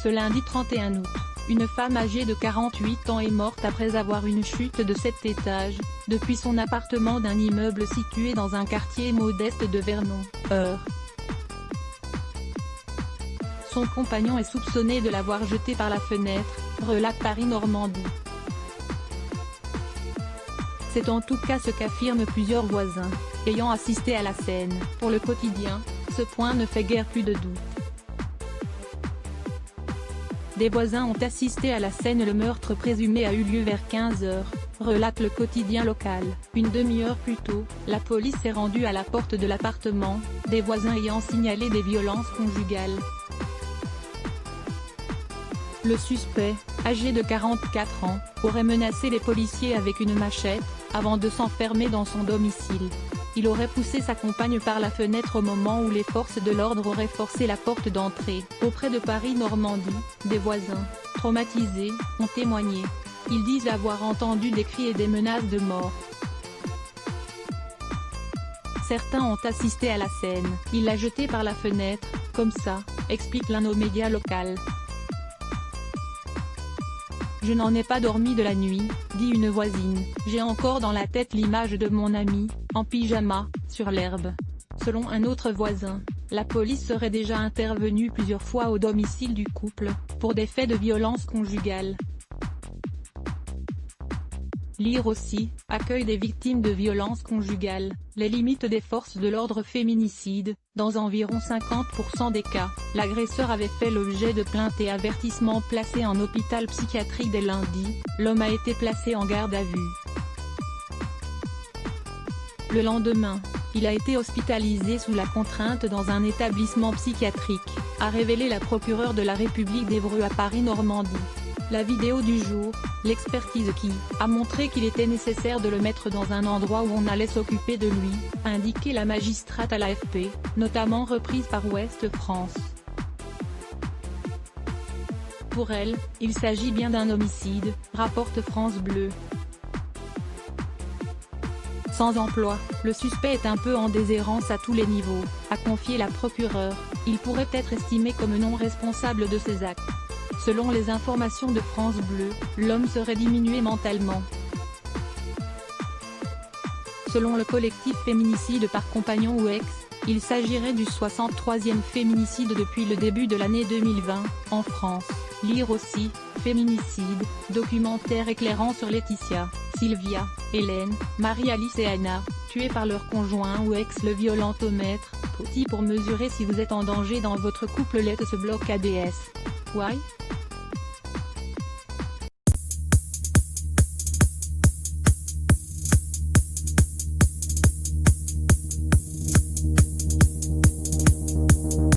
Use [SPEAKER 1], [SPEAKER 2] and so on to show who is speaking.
[SPEAKER 1] Ce lundi 31 août, une femme âgée de 48 ans est morte après avoir une chute de 7 étages, depuis son appartement d'un immeuble situé dans un quartier modeste de Vernon, Eure. Son compagnon est soupçonné de l'avoir jetée par la fenêtre, relate Paris-Normandie. C'est en tout cas ce qu'affirment plusieurs voisins, ayant assisté à la scène. Pour le quotidien, ce point ne fait guère plus de doute. Des voisins ont assisté à la scène. Le meurtre présumé a eu lieu vers 15 h, relate le quotidien local. Une demi-heure plus tôt, la police est rendue à la porte de l'appartement, des voisins ayant signalé des violences conjugales. Le suspect, âgé de 44 ans, aurait menacé les policiers avec une machette, avant de s'enfermer dans son domicile. Il aurait poussé sa compagne par la fenêtre au moment où les forces de l'ordre auraient forcé la porte d'entrée. Auprès de Paris-Normandie, des voisins, traumatisés, ont témoigné. Ils disent avoir entendu des cris et des menaces de mort. Certains ont assisté à la scène. Il l'a jetée par la fenêtre, comme ça, explique l'un aux médias locaux. Je n'en ai pas dormi de la nuit, dit une voisine. J'ai encore dans la tête l'image de mon ami, en pyjama, sur l'herbe. Selon un autre voisin, la police serait déjà intervenue plusieurs fois au domicile du couple, pour des faits de violence conjugale. Lire aussi, accueil des victimes de violences conjugales, les limites des forces de l'ordre féminicide. Dans environ 50% des cas, l'agresseur avait fait l'objet de plaintes et avertissements. Placé en hôpital psychiatrique dès lundi, l'homme a été placé en garde à vue. Le lendemain, il a été hospitalisé sous la contrainte dans un établissement psychiatrique, a révélé la procureure de la République d'Évreux à Paris-Normandie. La vidéo du jour, l'expertise qui a montré qu'il était nécessaire de le mettre dans un endroit où on allait s'occuper de lui, a indiqué la magistrate à l'AFP, notamment reprise par Ouest France. Pour elle, il s'agit bien d'un homicide, rapporte France Bleu. Sans emploi, le suspect est un peu en déshérence à tous les niveaux, a confié la procureure. Il pourrait être estimé comme non responsable de ses actes. Selon les informations de France Bleu, l'homme serait diminué mentalement. Selon le collectif Féminicide par compagnon ou ex, il s'agirait du 63e féminicide depuis le début de l'année 2020, en France. Lire aussi, Féminicide, documentaire éclairant sur Laetitia, Sylvia, Hélène, Marie-Alice et Anna, tuées par leur conjoint ou ex. Le violentomètre, outil pour mesurer si vous êtes en danger dans votre couple. Let ce bloc ABS. Why?